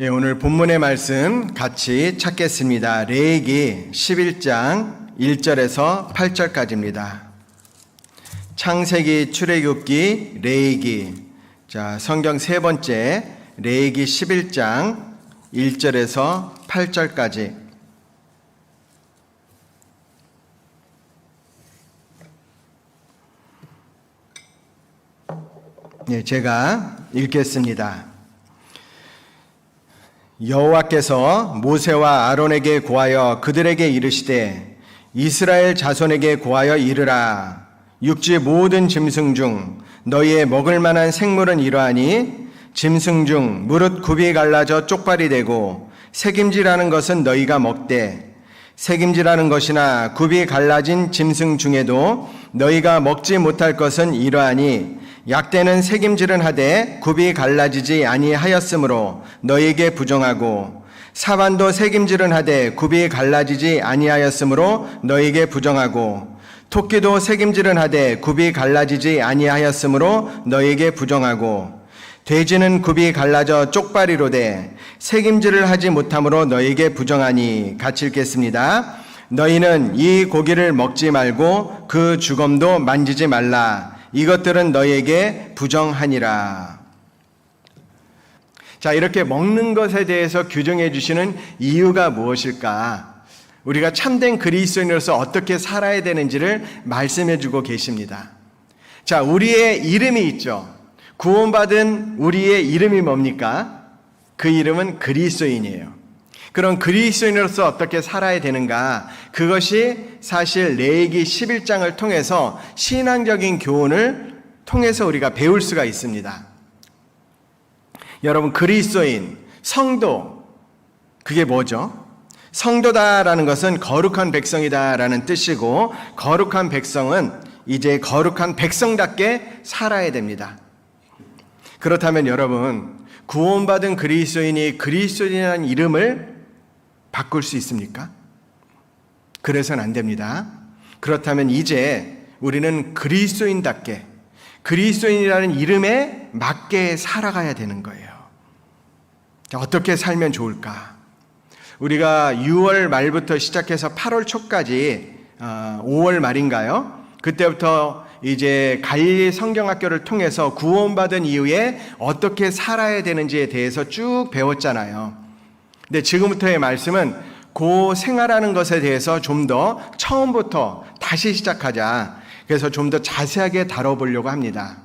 예, 오늘 본문의 말씀 같이 찾겠습니다. 레위기 11장 1절에서 8절까지입니다. 창세기, 출애굽기, 레위기. 자, 성경 세 번째 레위기 11장 1절에서 8절까지. 네, 제가 읽겠습니다. 여호와께서 모세와 아론에게 고하여 그들에게 이르시되 이스라엘 자손에게 고하여 이르라. 육지 모든 짐승 중 너희의 먹을 만한 생물은 이러하니 짐승 중 무릇 굽이 갈라져 쪽발이 되고 새김질하는 것은 너희가 먹되 새김질하는 것이나 굽이 갈라진 짐승 중에도 너희가 먹지 못할 것은 이러하니 약대는 새김질은 하되 굽이 갈라지지 아니하였으므로 너희에게 부정하고 사반도 새김질은 하되 굽이 갈라지지 아니하였으므로 너희에게 부정하고 토끼도 새김질은 하되 굽이 갈라지지 아니하였으므로 너희에게 부정하고 돼지는 굽이 갈라져 쪽발이로되 새김질을 하지 못함으로 너희에게 부정하니. 같이 읽겠습니다. 너희는 이 고기를 먹지 말고 그 주검도 만지지 말라. 이것들은 너희에게 부정하니라. 자, 이렇게 먹는 것에 대해서 규정해 주시는 이유가 무엇일까? 우리가 참된 그리스도인으로서 어떻게 살아야 되는지를 말씀해 주고 계십니다. 자, 우리의 이름이 있죠. 구원받은 우리의 이름이 뭡니까? 그 이름은 그리스도인이에요. 그럼 그리스도인으로서 어떻게 살아야 되는가? 그것이 사실 레위기 11장을 통해서 신앙적인 교훈을 통해서 우리가 배울 수가 있습니다. 여러분, 그리스도인, 성도, 그게 뭐죠? 성도다라는 것은 거룩한 백성이다라는 뜻이고, 거룩한 백성은 이제 거룩한 백성답게 살아야 됩니다. 그렇다면 여러분, 구원받은 그리스도인이 그리스도인이라는 이름을 바꿀 수 있습니까? 그래서는 안 됩니다. 그렇다면 이제 우리는 그리스도인답게 그리스도인이라는 이름에 맞게 살아가야 되는 거예요. 어떻게 살면 좋을까? 우리가 6월 말부터 시작해서 8월 초까지 5월 말인가요? 그때부터 이제 갈릴리 성경학교를 통해서 구원받은 이후에 어떻게 살아야 되는지에 대해서 쭉 배웠잖아요. 근데 지금부터의 말씀은 그 생활하는 것에 대해서 좀 더 처음부터 다시 시작하자. 그래서 좀 더 자세하게 다뤄보려고 합니다.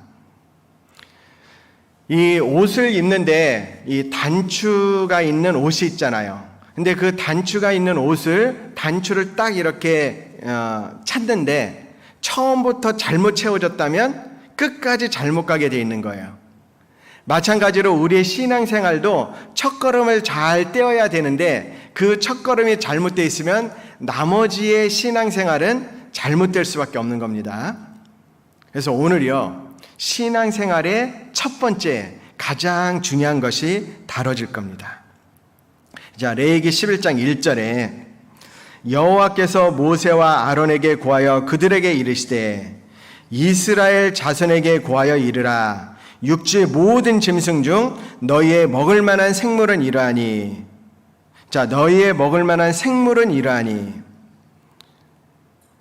이 옷을 입는데 이 단추가 있는 옷이 있잖아요. 근데 그 단추가 있는 옷을 단추를 딱 이렇게 찾는데 처음부터 잘못 채워졌다면 끝까지 잘못 가게 돼 있는 거예요. 마찬가지로 우리의 신앙생활도 첫걸음을 잘 떼어야 되는데 그 첫걸음이 잘못되어 있으면 나머지의 신앙생활은 잘못될 수밖에 없는 겁니다. 그래서 오늘이요, 신앙생활의 첫 번째 가장 중요한 것이 다뤄질 겁니다. 자, 레위기 11장 1절에 여호와께서 모세와 아론에게 고하여 그들에게 이르시되 이스라엘 자손에게 고하여 이르라. 육지 모든 짐승 중 너희의 먹을 만한 생물은 이러하니. 자, 너희의 먹을 만한 생물은 이러하니.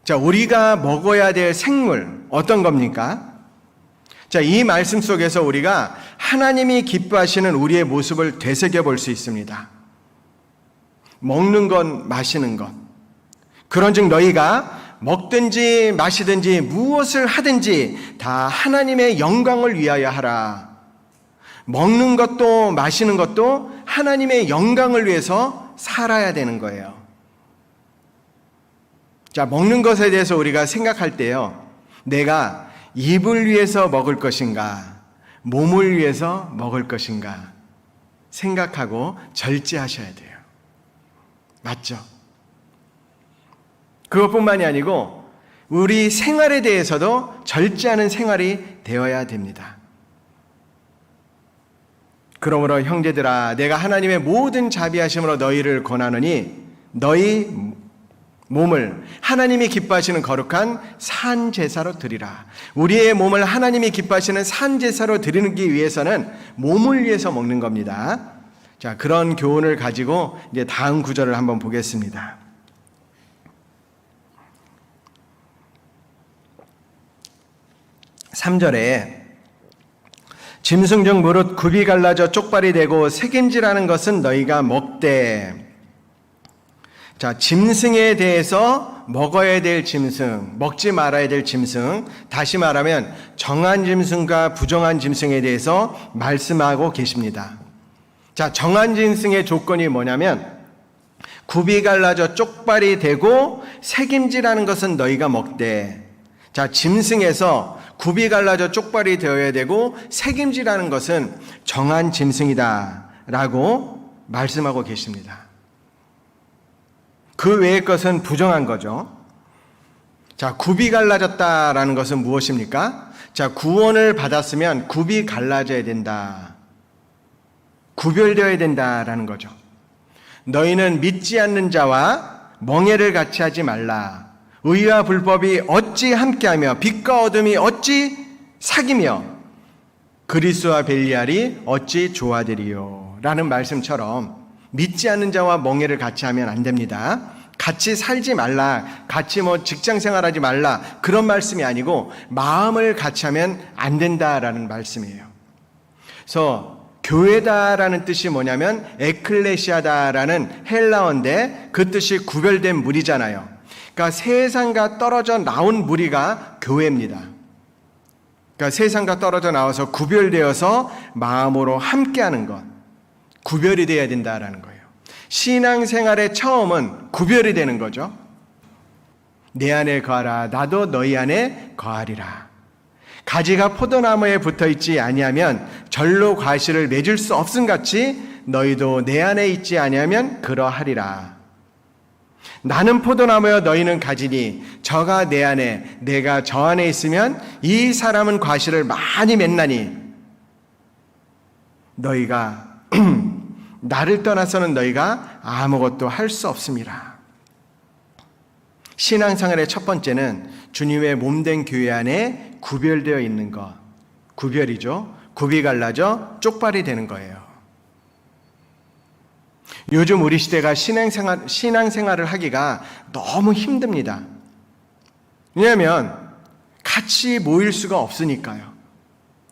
자, 우리가 먹어야 될 생물 어떤 겁니까? 자, 이 말씀 속에서 우리가 하나님이 기뻐하시는 우리의 모습을 되새겨 볼 수 있습니다. 먹는 것, 마시는 것. 그런즉 너희가 먹든지 마시든지 무엇을 하든지 다 하나님의 영광을 위하여 하라. 먹는 것도 마시는 것도 하나님의 영광을 위해서 살아야 되는 거예요. 자, 먹는 것에 대해서 우리가 생각할 때요, 내가 입을 위해서 먹을 것인가, 몸을 위해서 먹을 것인가 생각하고 절제하셔야 돼요. 맞죠? 그것뿐만이 아니고 우리 생활에 대해서도 절제하는 생활이 되어야 됩니다. 그러므로 형제들아, 내가 하나님의 모든 자비하심으로 너희를 권하노니 너희 몸을 하나님이 기뻐하시는 거룩한 산 제사로 드리라. 우리의 몸을 하나님이 기뻐하시는 산 제사로 드리기 위해서는 몸을 위해서 먹는 겁니다. 자, 그런 교훈을 가지고 이제 다음 구절을 한번 보겠습니다. 3절에 짐승 중 무릇 굽이 갈라져 쪽발이 되고 새김질하는 것은 너희가 먹되. 자, 짐승에 대해서 먹어야 될 짐승, 먹지 말아야 될 짐승, 다시 말하면 정한 짐승과 부정한 짐승에 대해서 말씀하고 계십니다. 자, 정한 짐승의 조건이 뭐냐면 굽이 갈라져 쪽발이 되고 새김질하는 것은 너희가 먹되. 자, 짐승에서 굽이 갈라져 쪽발이 되어야 되고 새김질하는 것은 정한 짐승이다 라고 말씀하고 계십니다. 그 외의 것은 부정한 거죠. 자, 굽이 갈라졌다라는 것은 무엇입니까? 자, 구원을 받았으면 굽이 갈라져야 된다. 구별되어야 된다라는 거죠. 너희는 믿지 않는 자와 멍에를 같이 하지 말라. 의와 불법이 어찌 함께하며 빛과 어둠이 어찌 사귀며 그리스도와 벨리알이 어찌 조화되리요 라는 말씀처럼 믿지 않는 자와 멍에를 같이 하면 안 됩니다. 같이 살지 말라, 같이 직장 생활하지 말라, 그런 말씀이 아니고 마음을 같이 하면 안 된다라는 말씀이에요. 그래서 교회다라는 뜻이 뭐냐면 에클레시아다라는 헬라어인데 그 뜻이 구별된 무리잖아요. 그러니까 세상과 떨어져 나온 무리가 교회입니다. 그러니까 세상과 떨어져 나와서 구별되어서 마음으로 함께하는 것, 구별이 되어야 된다라는 거예요. 신앙생활의 처음은 구별이 되는 거죠. 내 안에 거하라, 나도 너희 안에 거하리라. 가지가 포도나무에 붙어있지 아니하면 절로 과실을 맺을 수 없음같이 너희도 내 안에 있지 아니하면 그러하리라. 나는 포도나무여 너희는 가지니 저가 내 안에 내가 저 안에 있으면 이 사람은 과실을 많이 맺나니 너희가 나를 떠나서는 너희가 아무것도 할 수 없습니다. 신앙생활의 첫 번째는 주님의 몸된 교회 안에 구별되어 있는 것, 구별이죠. 굽이 갈라져 쪽발이 되는 거예요. 요즘 우리 시대가 신앙생활을 하기가 너무 힘듭니다. 왜냐하면 같이 모일 수가 없으니까요.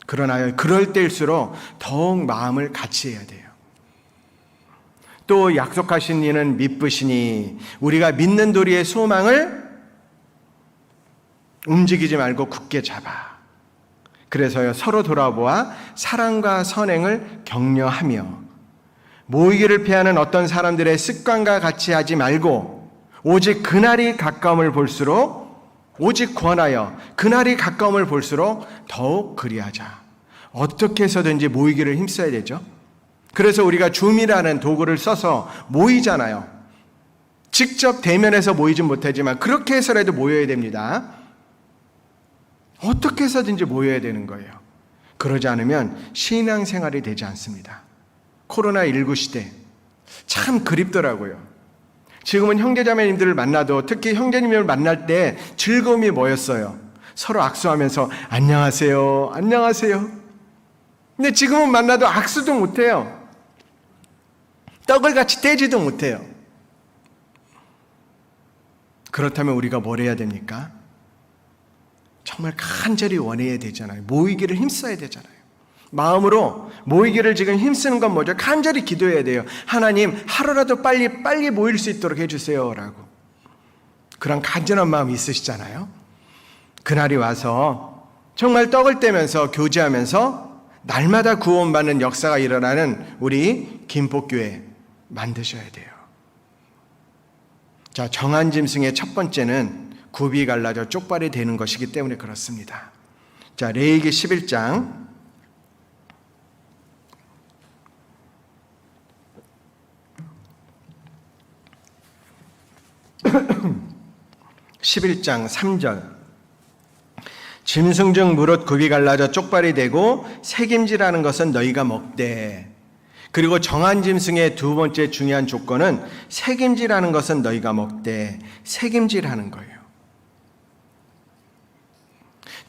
그러나 그럴 때일수록 더욱 마음을 같이 해야 돼요. 또 약속하신 이는 믿으시니 우리가 믿는 도리의 소망을 움직이지 말고 굳게 잡아. 그래서요, 서로 돌아보아 사랑과 선행을 격려하며 모이기를 피하는 어떤 사람들의 습관과 같이 하지 말고 오직 그날이 가까움을 볼수록, 오직 권하여 그날이 가까움을 볼수록 더욱 그리하자. 어떻게 해서든지 모이기를 힘써야 되죠. 그래서 우리가 줌이라는 도구를 써서 모이잖아요. 직접 대면해서 모이진 못하지만 그렇게 해서라도 모여야 됩니다. 어떻게 해서든지 모여야 되는 거예요. 그러지 않으면 신앙생활이 되지 않습니다. 코로나19 시대 참 그립더라고요. 지금은 형제자매님들을 만나도 특히 형제님을 만날 때 즐거움이 뭐였어요? 서로 악수하면서 안녕하세요, 안녕하세요. 근데 지금은 만나도 악수도 못해요. 떡을 같이 떼지도 못해요. 그렇다면 우리가 뭘 해야 됩니까? 정말 간절히 원해야 되잖아요. 모이기를 힘써야 되잖아요. 마음으로 모이기를 지금 힘쓰는 건 뭐죠? 간절히 기도해야 돼요. 하나님, 하루라도 빨리 모일 수 있도록 해주세요 라고. 그런 간절한 마음이 있으시잖아요. 그날이 와서 정말 떡을 떼면서 교제하면서 날마다 구원받는 역사가 일어나는 우리 김포교회 만드셔야 돼요. 자, 정한 짐승의 첫 번째는 굽이 갈라져 쪽발이 되는 것이기 때문에 그렇습니다. 자, 레위기 11장 11장 3절 짐승 중 무릇 굽이 갈라져 쪽발이 되고 새김질하는 것은 너희가 먹되. 그리고 정한 짐승의 두 번째 중요한 조건은 새김질하는 것은 너희가 먹되. 새김질하는 거예요.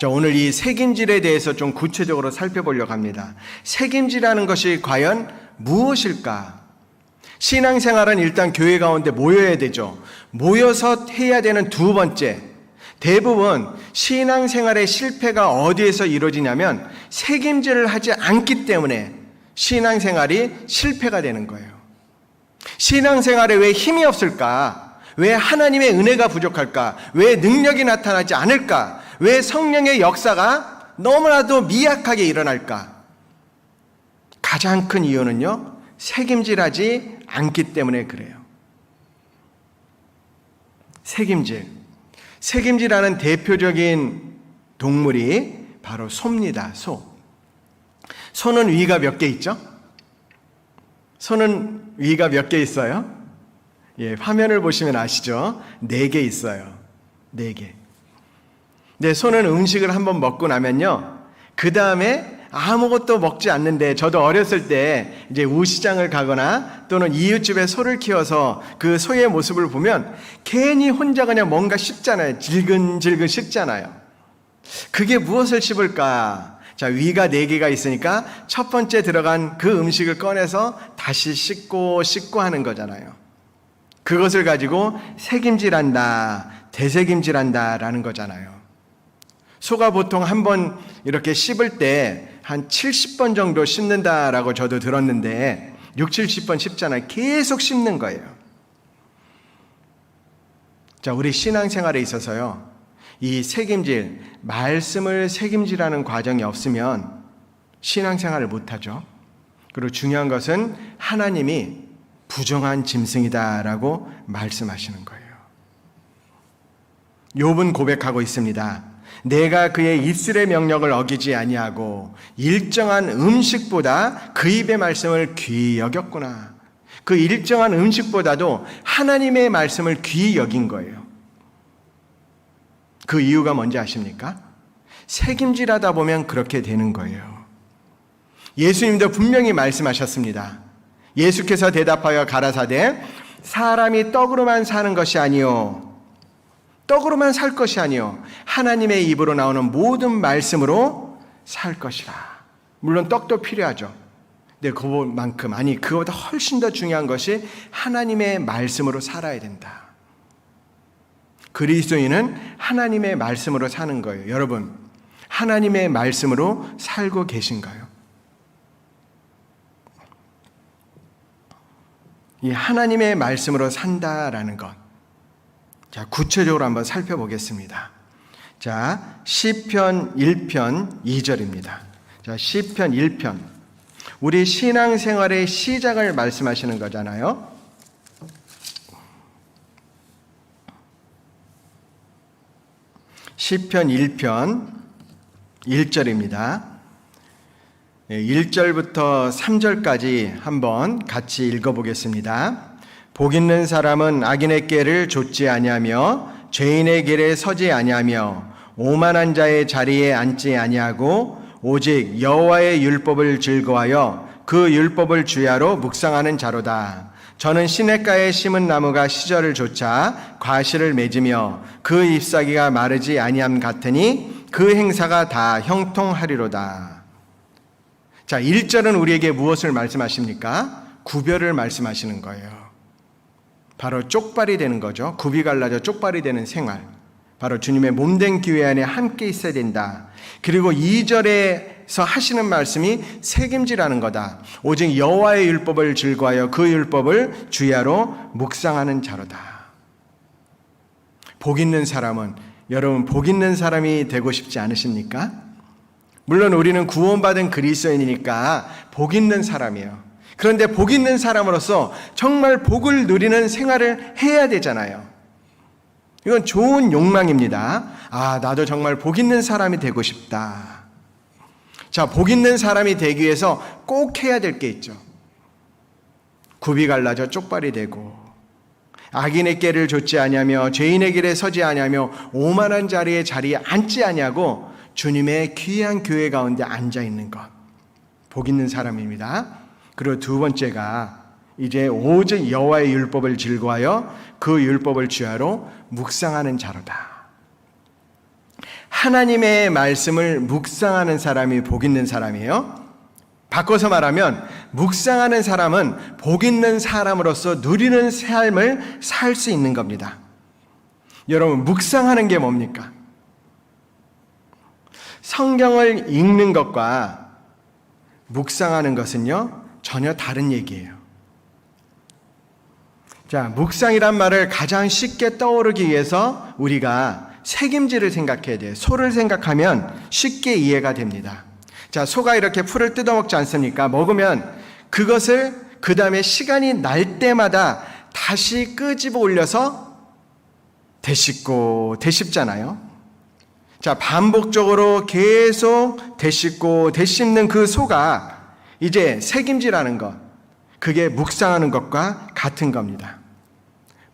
자, 오늘 이 새김질에 대해서 좀 구체적으로 살펴보려고 합니다. 새김질하는 것이 과연 무엇일까? 신앙생활은 일단 교회 가운데 모여야 되죠. 모여서 해야 되는 두 번째, 대부분 신앙생활의 실패가 어디에서 이루어지냐면 책임질을 하지 않기 때문에 신앙생활이 실패가 되는 거예요. 신앙생활에 왜 힘이 없을까? 왜 하나님의 은혜가 부족할까? 왜 능력이 나타나지 않을까? 왜 성령의 역사가 너무나도 미약하게 일어날까? 가장 큰 이유는요, 책임질하지 않기 때문에 그래요. 책임질하는 대표적인 동물이 바로 소입니다. 소. 소는 위가 몇 개 있죠? 소는 위가 몇 개 있어요? 예, 화면을 보시면 아시죠? 4개 있어요. 4개. 네, 소는 음식을 한번 먹고 나면요, 그 다음에 아무것도 먹지 않는데, 저도 어렸을 때 이제 우시장을 가거나 또는 이웃집에 소를 키워서 그 소의 모습을 보면 괜히 혼자 그냥 뭔가 씹잖아요. 질근질근 씹잖아요. 그게 무엇을 씹을까? 자, 위가 4개가 있으니까 첫 번째 들어간 그 음식을 꺼내서 다시 씻고 하는 거잖아요. 그것을 가지고 책임질한다, 되새김질한다 라는 거잖아요. 소가 보통 한 번 이렇게 씹을 때 한 70번 정도 씹는다라고 저도 들었는데 60, 70번 씹잖아요. 계속 씹는 거예요. 자, 우리 신앙생활에 있어서요, 이 말씀을 책임질하는 과정이 없으면 신앙생활을 못하죠. 그리고 중요한 것은 하나님이 부정한 짐승이다라고 말씀하시는 거예요. 욥은 고백하고 있습니다. 내가 그의 입술의 명령을 어기지 아니하고 일정한 음식보다 그 입의 말씀을 귀히 여겼구나. 그 일정한 음식보다도 하나님의 말씀을 귀히 여긴 거예요. 그 이유가 뭔지 아십니까? 책임질하다 보면 그렇게 되는 거예요. 예수님도 분명히 말씀하셨습니다. 예수께서 대답하여 가라사대 사람이 떡으로만 사는 것이 아니요, 떡으로만 살 것이 아니요 하나님의 입으로 나오는 모든 말씀으로 살 것이라. 물론 떡도 필요하죠. 근데 그만큼, 아니 그거보다 훨씬 더 중요한 것이 하나님의 말씀으로 살아야 된다. 그리스도인은 하나님의 말씀으로 사는 거예요. 여러분, 하나님의 말씀으로 살고 계신가요? 이 하나님의 말씀으로 산다라는 것, 자, 구체적으로 한번 살펴보겠습니다. 자, 시편 1편 2절입니다. 자, 시편 1편. 우리 신앙생활의 시작을 말씀하시는 거잖아요. 시편 1편 1절입니다. 1절부터 3절까지 한번 같이 읽어보겠습니다. 복 있는 사람은 악인의 꾀를 좇지 아니하며 죄인의 길에 서지 아니하며 오만한 자의 자리에 앉지 아니하고 오직 여호와의 율법을 즐거워하여 그 율법을 주야로 묵상하는 자로다. 저는 시냇가에 심은 나무가 시절을 좇아 과실을 맺으며 그 잎사귀가 마르지 아니함 같으니 그 행사가 다 형통하리로다. 자, 1절은 우리에게 무엇을 말씀하십니까? 구별을 말씀하시는 거예요. 바로 쪽발이 되는 거죠. 굽이 갈라져 쪽발이 되는 생활. 바로 주님의 몸된 교회 안에 함께 있어야 된다. 그리고 2절에서 하시는 말씀이 책임지라는 거다. 오직 여호와의 율법을 즐거워하여 그 율법을 주야로 묵상하는 자로다. 복 있는 사람은, 여러분 복 있는 사람이 되고 싶지 않으십니까? 물론 우리는 구원받은 그리스도인이니까 복 있는 사람이에요. 그런데 복 있는 사람으로서 정말 복을 누리는 생활을 해야 되잖아요. 이건 좋은 욕망입니다. 아, 나도 정말 복 있는 사람이 되고 싶다. 자, 복 있는 사람이 되기 위해서 꼭 해야 될 게 있죠. 굽이 갈라져 쪽발이 되고, 악인의 꾀를 좇지 아니하며 죄인의 길에 서지 아니하며 오만한 자리에 앉지 아니하고 주님의 귀한 교회 가운데 앉아 있는 것. 복 있는 사람입니다. 그리고 두 번째가 이제 오직 여호와의 율법을 즐거워하여 그 율법을 주야로 묵상하는 자로다. 하나님의 말씀을 묵상하는 사람이 복 있는 사람이에요. 바꿔서 말하면 묵상하는 사람은 복 있는 사람으로서 누리는 삶을 살 수 있는 겁니다. 여러분, 묵상하는 게 뭡니까? 성경을 읽는 것과 묵상하는 것은요, 전혀 다른 얘기예요. 자, 묵상이란 말을 가장 쉽게 떠오르기 위해서 우리가 색임질을 생각해야 돼요. 소를 생각하면 쉽게 이해가 됩니다. 자, 소가 이렇게 풀을 뜯어먹지 않습니까? 먹으면 그것을 그 다음에 시간이 날 때마다 다시 끄집어 올려서 되씹고 되씹잖아요. 자, 반복적으로 계속 되씹고 되씹는 그 소가 이제 색임질하는 것, 그게 묵상하는 것과 같은 겁니다.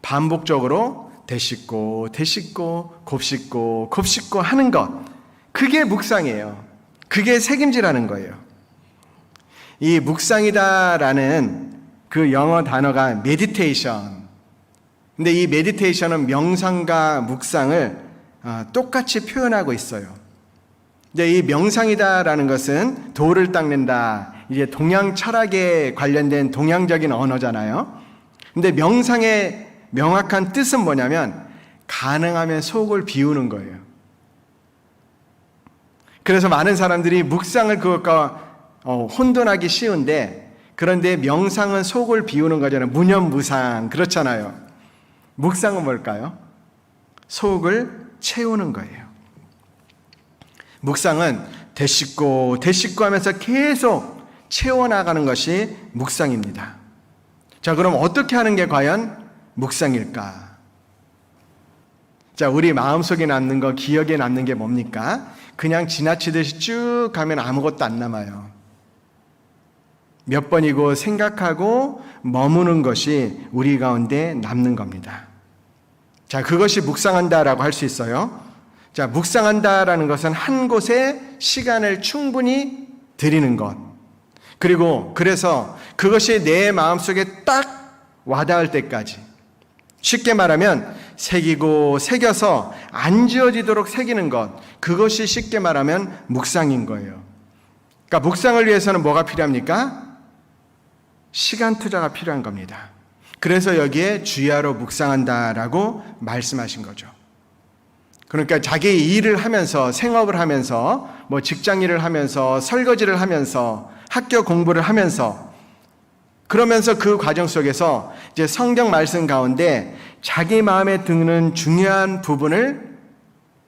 반복적으로 되씹고 되씹고 곱씹고 곱씹고 하는 것, 그게 묵상이에요. 그게 색임질하는 거예요. 이 묵상이다라는 그 영어 단어가 meditation. 근데 이 meditation은 명상과 묵상을 똑같이 표현하고 있어요. 근데 이 명상이다라는 것은 돌을 닦는다, 이제 동양 철학에 관련된 동양적인 언어잖아요. 근데 명상의 명확한 뜻은 뭐냐면 가능하면 속을 비우는 거예요. 그래서 많은 사람들이 묵상을 그것과 혼돈하기 쉬운데, 그런데 명상은 속을 비우는 거잖아요. 무념무상, 그렇잖아요. 묵상은 뭘까요? 속을 채우는 거예요. 묵상은 되씹고 되씹고 하면서 계속 채워나가는 것이 묵상입니다. 자, 그럼 어떻게 하는 게 과연 묵상일까? 자, 우리 마음속에 남는 거, 기억에 남는 게 뭡니까? 그냥 지나치듯이 쭉 가면 아무것도 안 남아요. 몇 번이고 생각하고 머무는 것이 우리 가운데 남는 겁니다. 자, 그것이 묵상한다라고 할 수 있어요. 자, 묵상한다라는 것은 한 곳에 시간을 충분히 들이는 것. 그리고 그래서 그것이 내 마음속에 딱 와닿을 때까지. 쉽게 말하면 새기고 새겨서 안 지워지도록 새기는 것, 그것이 쉽게 말하면 묵상인 거예요. 그러니까 묵상을 위해서는 뭐가 필요합니까? 시간 투자가 필요한 겁니다. 그래서 여기에 주야로 묵상한다라고 말씀하신 거죠. 그러니까 자기 일을 하면서, 생업을 하면서, 뭐 직장 일을 하면서, 설거지를 하면서, 학교 공부를 하면서, 그러면서 그 과정 속에서 이제 성경 말씀 가운데 자기 마음에 드는 중요한 부분을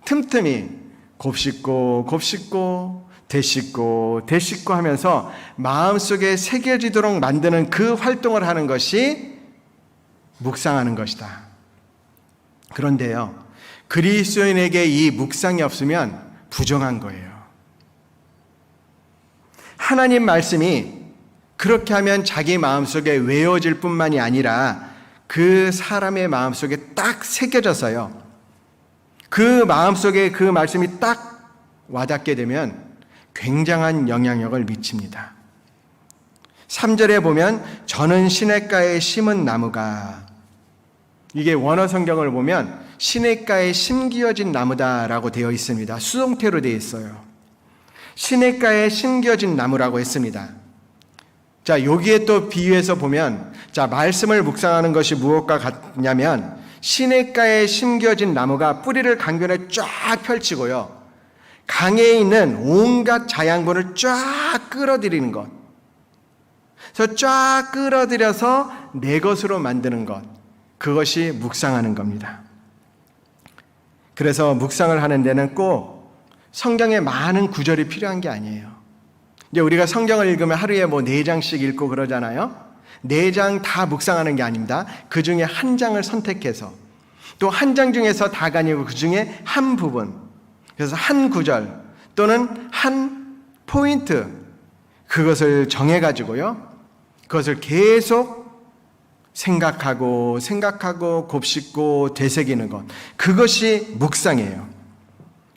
틈틈이 곱씹고 곱씹고 되씹고 되씹고 하면서 마음속에 새겨지도록 만드는 그 활동을 하는 것이 묵상하는 것이다. 그런데요, 그리스도인에게 이 묵상이 없으면 부정한 거예요. 하나님 말씀이 그렇게 하면 자기 마음속에 외워질 뿐만이 아니라 그 사람의 마음속에 딱 새겨져서요, 그 마음속에 그 말씀이 딱 와닿게 되면 굉장한 영향력을 미칩니다. 3절에 보면 저는 시냇가에 심은 나무가, 이게 원어 성경을 보면 시냇가에 심기어진 나무다라고 되어 있습니다. 수동태로 되어 있어요. 시냇가에 심겨진 나무라고 했습니다. 자, 여기에 또 비유해서 보면, 자, 말씀을 묵상하는 것이 무엇과 같냐면 시냇가에 심겨진 나무가 뿌리를 강변에 쫙 펼치고요, 강에 있는 온갖 자양분을 쫙 끌어들이는 것, 그래서 쫙 끌어들여서 내 것으로 만드는 것, 그것이 묵상하는 겁니다. 그래서 묵상을 하는 데는 꼭 성경에 많은 구절이 필요한 게 아니에요. 이제 우리가 성경을 읽으면 하루에 뭐 4장씩 읽고 그러잖아요. 4장 다 묵상하는 게 아닙니다. 그 중에 한 장을 선택해서, 또 한 장 중에서 다가 아니고 그 중에 한 부분, 그래서 한 구절 또는 한 포인트, 그것을 정해가지고요, 그것을 계속 생각하고 곱씹고 되새기는 것, 그것이 묵상이에요.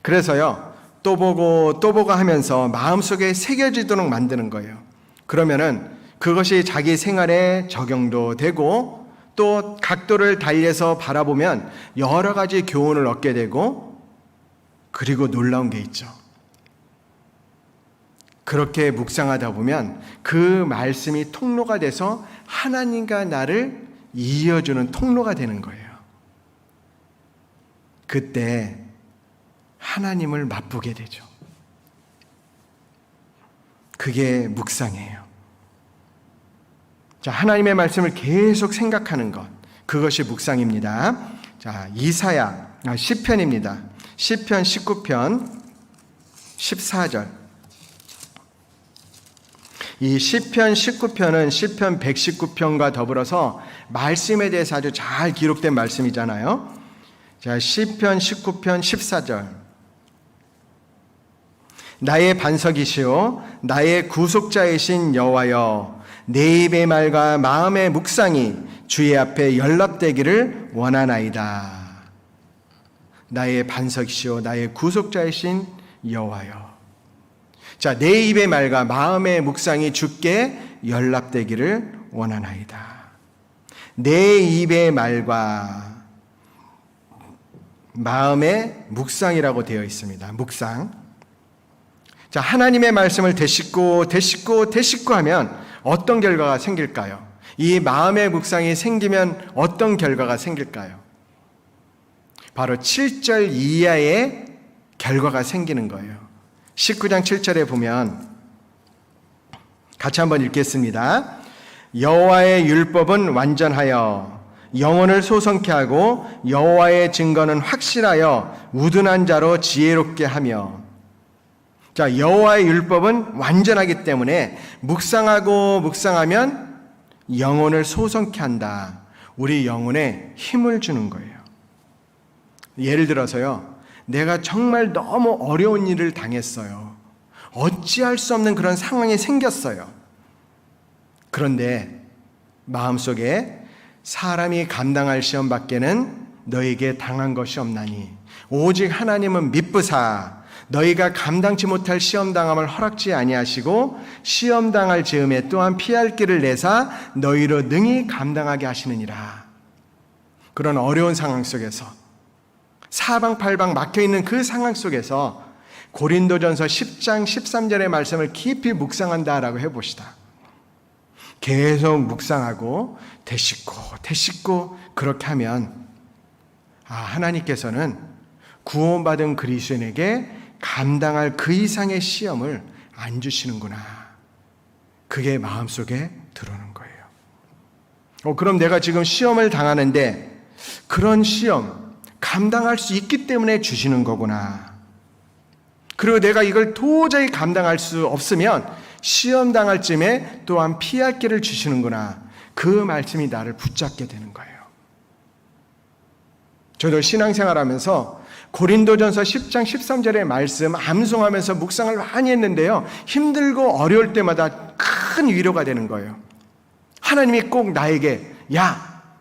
그래서요, 또 보고 하면서 마음속에 새겨지도록 만드는 거예요. 그러면은 그것이 자기 생활에 적용도 되고, 또 각도를 달리해서 바라보면 여러 가지 교훈을 얻게 되고, 그리고 놀라운 게 있죠. 그렇게 묵상하다 보면 그 말씀이 통로가 돼서 하나님과 나를 이어주는 통로가 되는 거예요. 그때 하나님을 맛보게 되죠. 그게 묵상이에요. 자, 하나님의 말씀을 계속 생각하는 것, 그것이 묵상입니다. 자, 시편입니다. 시편 19편 14절. 이 시편 19편은 시편 119편과 더불어서 말씀에 대해서 아주 잘 기록된 말씀이잖아요. 자, 시편 19편 14절. 나의 반석이시오 나의 구속자이신 여호와여, 내 입의 말과 마음의 묵상이 주의 앞에 연락되기를 원하나이다. 나의 반석이시오 나의 구속자이신 여호와여. 자, 내 입의 말과 마음의 묵상이 주께 연락되기를 원하나이다. 내 입의 말과 마음의 묵상이라고 되어 있습니다. 묵상. 자, 하나님의 말씀을 되씹고 하면 어떤 결과가 생길까요? 이 마음의 묵상이 생기면 어떤 결과가 생길까요? 바로 7절 이하의 결과가 생기는 거예요. 19장 7절에 보면 같이 한번 읽겠습니다. 여호와의 율법은 완전하여 영혼을 소성케 하고 여호와의 증거는 확실하여 우둔한 자로 지혜롭게 하며. 자, 여호와의 율법은 완전하기 때문에 묵상하면 영혼을 소성케 한다. 우리 영혼에 힘을 주는 거예요. 예를 들어서요, 내가 정말 너무 어려운 일을 당했어요. 어찌할 수 없는 그런 상황이 생겼어요. 그런데 마음속에 사람이 감당할 시험 밖에는 너에게 당한 것이 없나니 오직 하나님은 미쁘사 너희가 감당치 못할 시험당함을 허락지 아니하시고 시험당할 즈음에 또한 피할 길을 내사 너희로 능히 감당하게 하시느니라. 그런 어려운 상황 속에서 사방팔방 막혀있는 그 상황 속에서 고린도전서 10장 13절의 말씀을 깊이 묵상한다라고 해봅시다. 계속 묵상하고 되씹고 그렇게 하면 하나님께서는 구원받은 그리스도인에게 감당할 그 이상의 시험을 안 주시는구나. 그게 마음속에 들어오는 거예요. 그럼 내가 지금 시험을 당하는데 그런 시험 감당할 수 있기 때문에 주시는 거구나. 그리고 내가 이걸 도저히 감당할 수 없으면 시험 당할 쯤에 또한 피할 길을 주시는구나. 그 말씀이 나를 붙잡게 되는 거예요. 저도 신앙생활하면서 고린도전서 10장 13절의 말씀 암송하면서 묵상을 많이 했는데요, 힘들고 어려울 때마다 큰 위로가 되는 거예요. 하나님이 꼭 나에게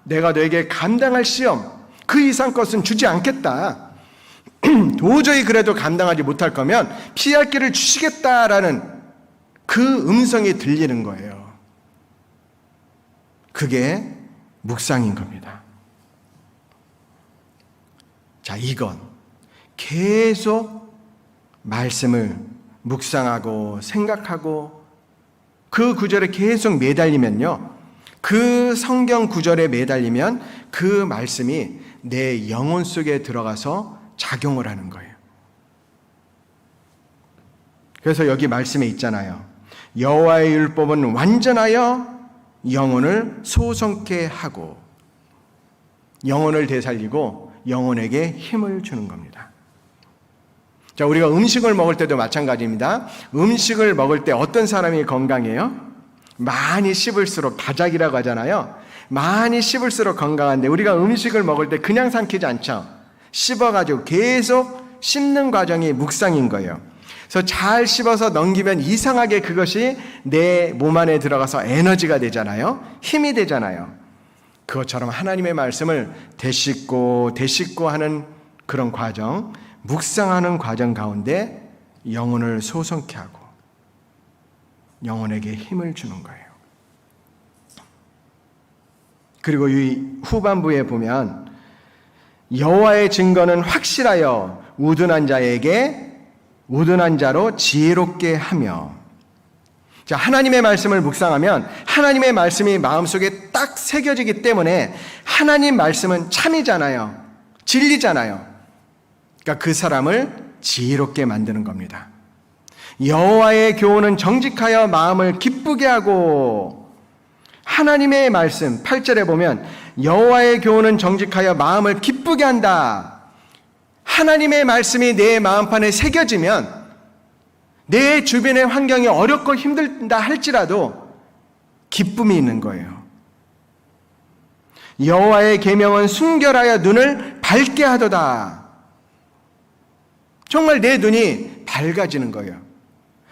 내가 너에게 감당할 시험 그 이상 것은 주지 않겠다. 도저히 그래도 감당하지 못할 거면 피할 길을 주시겠다라는 그 음성이 들리는 거예요. 그게 묵상인 겁니다. 자, 이건 계속 말씀을 묵상하고 생각하고 그 구절에 계속 매달리면요, 그 성경 구절에 매달리면 그 말씀이 내 영혼 속에 들어가서 작용을 하는 거예요. 그래서 여기 말씀에 있잖아요. 여호와의 율법은 완전하여 영혼을 소성케 하고, 영혼을 되살리고 영혼에게 힘을 주는 겁니다. 자, 우리가 음식을 먹을 때도 마찬가지입니다. 음식을 먹을 때 어떤 사람이 건강해요? 많이 씹을수록, 다작이라고 하잖아요. 많이 씹을수록 건강한데 우리가 음식을 먹을 때 그냥 삼키지 않죠. 씹어가지고 계속 씹는 과정이 묵상인 거예요. 그래서 잘 씹어서 넘기면 이상하게 그것이 내 몸 안에 들어가서 에너지가 되잖아요. 힘이 되잖아요. 그것처럼 하나님의 말씀을 되씹고 하는 그런 과정, 묵상하는 과정 가운데 영혼을 소성케 하고 영혼에게 힘을 주는 거예요. 그리고 이 후반부에 보면 여호와의 증거는 확실하여 우둔한 자로 지혜롭게 하며. 자, 하나님의 말씀을 묵상하면 하나님의 말씀이 마음속에 딱 새겨지기 때문에 하나님 말씀은 참이잖아요. 진리잖아요. 그러니까 그 사람을 지혜롭게 만드는 겁니다. 여호와의 교훈은 정직하여 마음을 기쁘게 하고, 하나님의 말씀 8절에 보면 여호와의 교훈은 정직하여 마음을 기쁘게 한다. 하나님의 말씀이 내 마음판에 새겨지면 내 주변의 환경이 어렵고 힘들다 할지라도 기쁨이 있는 거예요. 여호와의 계명은 순결하여 눈을 밝게 하도다. 정말 내 눈이 밝아지는 거예요.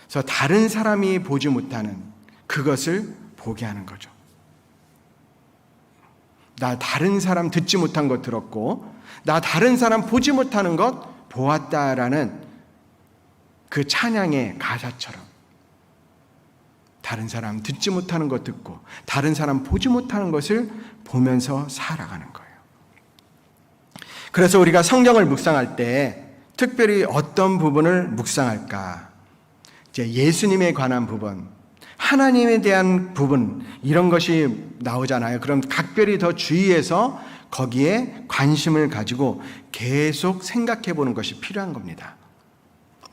그래서 다른 사람이 보지 못하는 그것을 보게 하는 거죠. 나 다른 사람 듣지 못한 것 들었고, 나 다른 사람 보지 못하는 것 보았다라는 그 찬양의 가사처럼 다른 사람 듣지 못하는 것 듣고 다른 사람 보지 못하는 것을 보면서 살아가는 거예요. 그래서 우리가 성경을 묵상할 때 특별히 어떤 부분을 묵상할까? 이제 예수님에 관한 부분, 하나님에 대한 부분, 이런 것이 나오잖아요. 그럼 각별히 더 주의해서 거기에 관심을 가지고 계속 생각해 보는 것이 필요한 겁니다.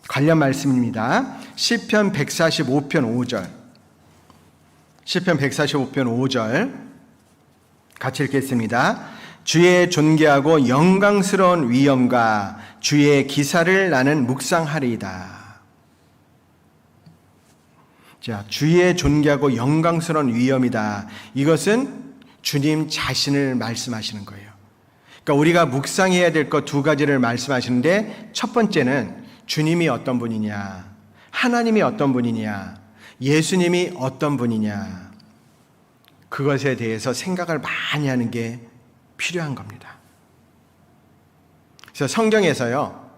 관련 말씀입니다. 시편 145편 5절. 시편 145편 5절 같이 읽겠습니다. 주의 존귀하고 영광스러운 위엄과 주의 기사를 나는 묵상하리이다. 자, 주의 존귀하고 영광스러운 위엄이다. 이것은 주님 자신을 말씀하시는 거예요. 그러니까 우리가 묵상해야 될 것 두 가지를 말씀하시는데, 첫 번째는 주님이 어떤 분이냐, 하나님이 어떤 분이냐, 예수님이 어떤 분이냐, 그것에 대해서 생각을 많이 하는 게 필요한 겁니다. 그래서 성경에서요,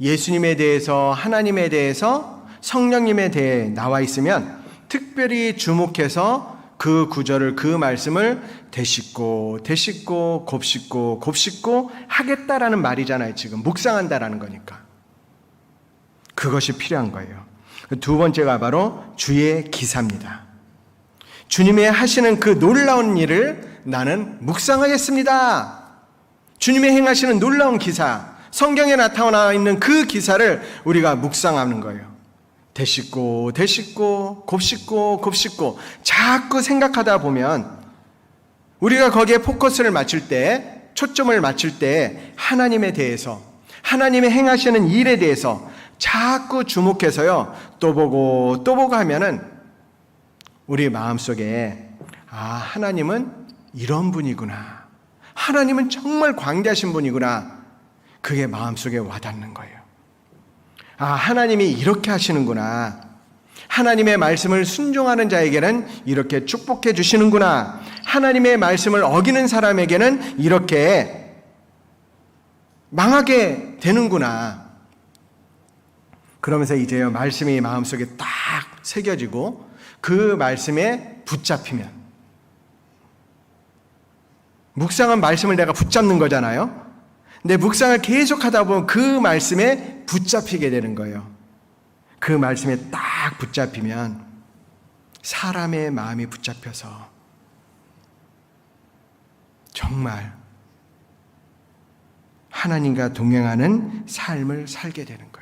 예수님에 대해서, 하나님에 대해서, 성령님에 대해 나와 있으면 특별히 주목해서 그 구절을, 그 말씀을 되씹고 곱씹고 하겠다라는 말이잖아요. 지금 묵상한다라는 거니까. 그것이 필요한 거예요. 두 번째가 바로 주의 기사입니다. 주님의 하시는 그 놀라운 일을 나는 묵상하겠습니다. 주님의 행하시는 놀라운 기사, 성경에 나타나 있는 그 기사를 우리가 묵상하는 거예요. 되씹고 곱씹고 자꾸 생각하다 보면 우리가 거기에 포커스를 맞출 때, 초점을 맞출 때 하나님에 대해서, 하나님의 행하시는 일에 대해서 자꾸 주목해서요, 또 보고 하면은 우리 마음속에, 아, 하나님은 이런 분이구나, 하나님은 정말 광대하신 분이구나, 그게 마음속에 와닿는 거예요. 아, 하나님이 이렇게 하시는구나, 하나님의 말씀을 순종하는 자에게는 이렇게 축복해 주시는구나, 하나님의 말씀을 어기는 사람에게는 이렇게 망하게 되는구나. 그러면서 이제 말씀이 마음속에 딱 새겨지고 그 말씀에 붙잡히면, 묵상한 말씀을 내가 붙잡는 거잖아요. 근데 묵상을 계속 하다 보면 그 말씀에 붙잡히게 되는 거예요. 그 말씀에 딱 붙잡히면 사람의 마음이 붙잡혀서 정말 하나님과 동행하는 삶을 살게 되는 거예요.